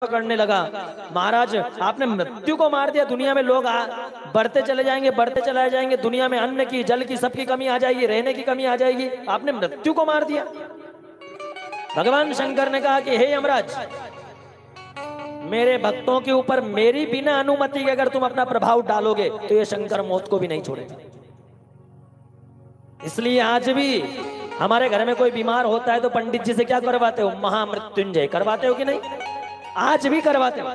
पकड़ने लगा, महाराज आपने मृत्यु को मार दिया, दुनिया में लोग बढ़ते चले जाएंगे, बढ़ते चले जाएंगे, दुनिया में अन्न की, जल की, सबकी कमी आ जाएगी, रहने की कमी आ जाएगी, आपने मृत्यु को मार दिया। भगवान शंकर ने कहा कि हे यमराज, मेरे भक्तों के ऊपर मेरी बिना अनुमति के अगर तुम अपना प्रभाव डालोगे तो ये शंकर मौत को भी नहीं छोड़ेगा। इसलिए आज भी हमारे घर में कोई बीमार होता है तो पंडित जी से क्या करवाते हो? महामृत्युंजय करवाते हो कि नहीं? आज भी करवाते हो।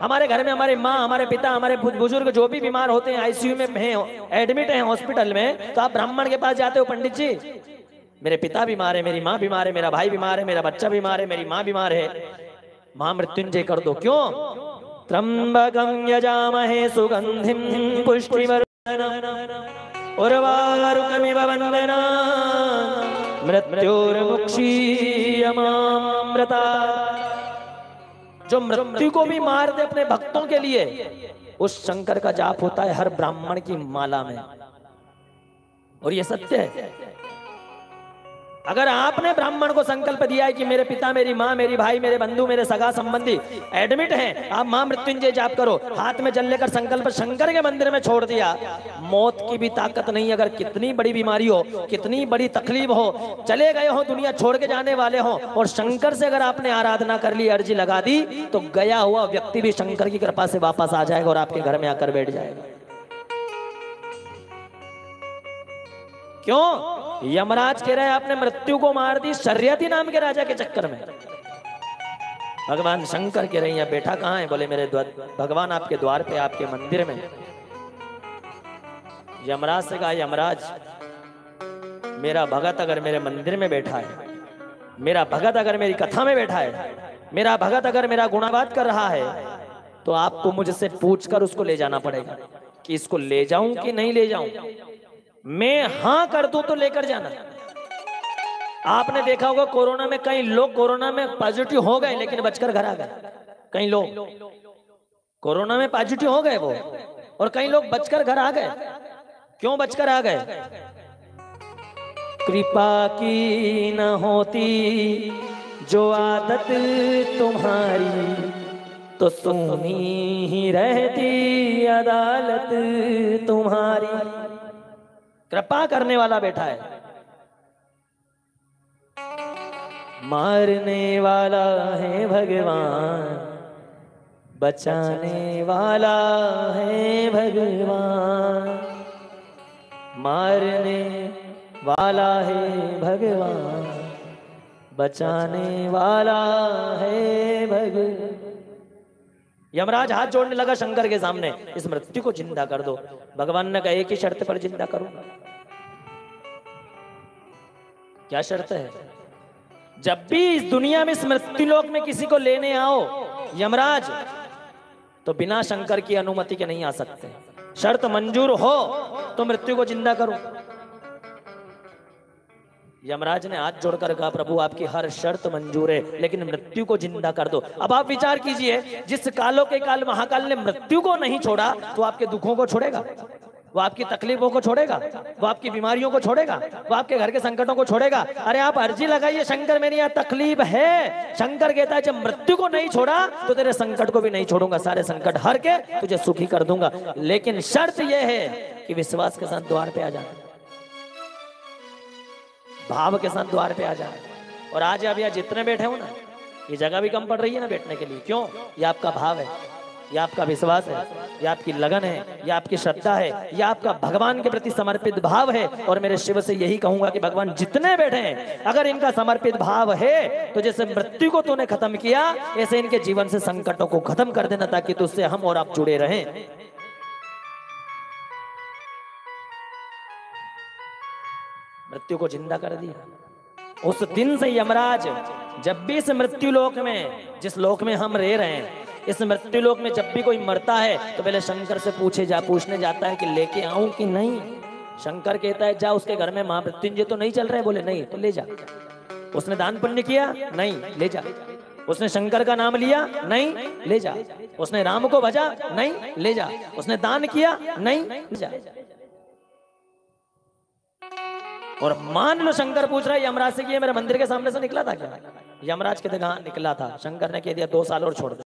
हमारे घर में हमारे माँ, हमारे पिता, हमारे बुजुर्ग जो भी बीमार होते हैं, आईसीयू में हैं, एडमिट हैं हॉस्पिटल में, तो आप ब्राह्मण के पास जाते हो, पंडित जी मेरे पिता बीमार है, मेरी माँ बीमार है, मेरा भाई बीमार है, मेरा बच्चा बीमार है, मेरी माँ बीमार है, महामृत्युंजय कर दो। क्यों? त्र्यंबकं यजामहे सुगंधिं पुष्टिवर्धनम् उर्वारुकमिव वन्दना मृत्युर्मुक्षीयमामृता। जो मृत्यु को भी मार दे अपने भक्तों के लिए, उस शंकर का जाप होता है हर ब्राह्मण की माला में। और ये सत्य है। अगर आपने ब्राह्मण को संकल्प दिया है कि मेरे पिता, मेरी माँ, मेरी भाई, मेरे बंधु, मेरे सगा संबंधी एडमिट हैं, आप मां मृत्युंजय जाप करो, हाथ में जल लेकर संकल्प शंकर के मंदिर में छोड़ दिया, मौत की भी ताकत नहीं। अगर कितनी बड़ी बीमारी हो, कितनी बड़ी तकलीफ हो, चले गए हो, दुनिया छोड़ के जाने वाले हो, और शंकर से अगर आपने आराधना कर ली, अर्जी लगा दी, तो गया हुआ व्यक्ति भी शंकर की कृपा से वापस आ जाएगा और आपके घर में आकर बैठ जाएगा। क्यों? यमराज कह रहे हैं आपने मृत्यु को मार दी शर्यती नाम के राजा के चक्कर में। भगवान शंकर कह रहे हैं बेटा कहाँ है? बोले मेरे भगवान आपके द्वार पे, आपके मंदिर में। यमराज से कहा यमराज, मेरा भगत अगर मेरे मंदिर में बैठा है, मेरा भगत अगर मेरी कथा में बैठा है, मेरा भगत अगर मेरा गुणावाद कर रहा है, तो आपको मुझसे पूछकर उसको ले जाना पड़ेगा कि इसको ले जाऊं कि नहीं ले जाऊं। मैं हां कर दूं तो लेकर जाना। आपने देखा होगा कोरोना में कई लोग कोरोना में पॉजिटिव हो गए लेकिन बचकर घर आ गए। कई लोग कोरोना में पॉजिटिव हो गए वो, और कई लोग बचकर घर आ गए। क्यों बचकर आ गए? कृपा की न होती जो आदत तुम्हारी, तो सुनी ही रहती अदालत तुम्हारी। कृपा करने वाला बैठा है, मारने वाला है भगवान, बचाने वाला है भगवान, मारने वाला है भगवान, बचाने वाला है भगवान। यमराज हाथ जोड़ने लगा शंकर के सामने, इस मृत्यु को जिंदा कर दो। भगवान ने कहा एक ही शर्त पर जिंदा करूंगा। क्या शर्त है? जब भी इस दुनिया में इस मृत्यु लोक में किसी को लेने आओ यमराज, तो बिना शंकर की अनुमति के नहीं आ सकते। शर्त मंजूर हो तो मृत्यु को जिंदा करो। यमराज ने हाथ जोड़कर कहा प्रभु आपकी हर शर्त मंजूर है, लेकिन मृत्यु को जिंदा कर दो। अब आप विचार कीजिए, जिस कालों के काल महाकाल ने मृत्यु को नहीं छोड़ा, तो आपके दुखों को छोड़ेगा? वो आपकी तकलीफों को छोड़ेगा? वो आपकी बीमारियों को छोड़ेगा? वो आपके घर के संकटों को छोड़ेगा? अरे आप अर्जी लगाइए, शंकर मेरी यहाँ तकलीफ है। शंकर कहता है जब मृत्यु को नहीं छोड़ा तो तेरे संकट को भी नहीं छोड़ूंगा, सारे संकट हर के तुझे सुखी कर दूंगा, लेकिन शर्त यह है कि विश्वास के साथ द्वार पे आ जाना, भाव के साथ द्वार पे आ जाए। और आज आप यहाँ जितने बैठे हो ना, ये जगह भी कम पड़ रही है ना बैठने के लिए। क्यों? ये आपका भाव है, ये आपका विश्वास है, ये आपकी लगन है, ये आपकी श्रद्धा है, ये आपका भगवान के प्रति समर्पित भाव है। और मेरे शिव से यही कहूंगा कि भगवान जितने बैठे हैं, अगर इनका समर्पित भाव है तो जैसे मृत्यु को तूने खत्म किया, ऐसे इनके जीवन से संकटों को खत्म कर देना, ताकि तुझसे हम और आप जुड़े रहें। मृत्यु को जिंदा कर दिया। उस दिन से यमराज जब भी इस मृत्यु लोक में, जिस लोक में हम रह रहे हैं, इस मृत्यु लोक में जब भी कोई मरता है तो पहले शंकर से पूछने जाता है कि लेके आऊं कि नहीं। शंकर कहता है जा उसके घर में महामृत्युंजय तो नहीं चल रहे? बोले नहीं, तो ले जा। उसने दान पुण्य किया? नहीं, ले जा। उसने शंकर का नाम लिया? नहीं, ले जा। उसने राम को भजा? नहीं, ले जा। उसने दान किया? नहीं, ले जा। और मान लो शंकर पूछ रहा है यमराज से कि ये मेरे मंदिर के सामने से निकला था क्या? यमराज कहते कहाँ निकला था? शंकर ने कह दिया 2 साल और छोड़ दे।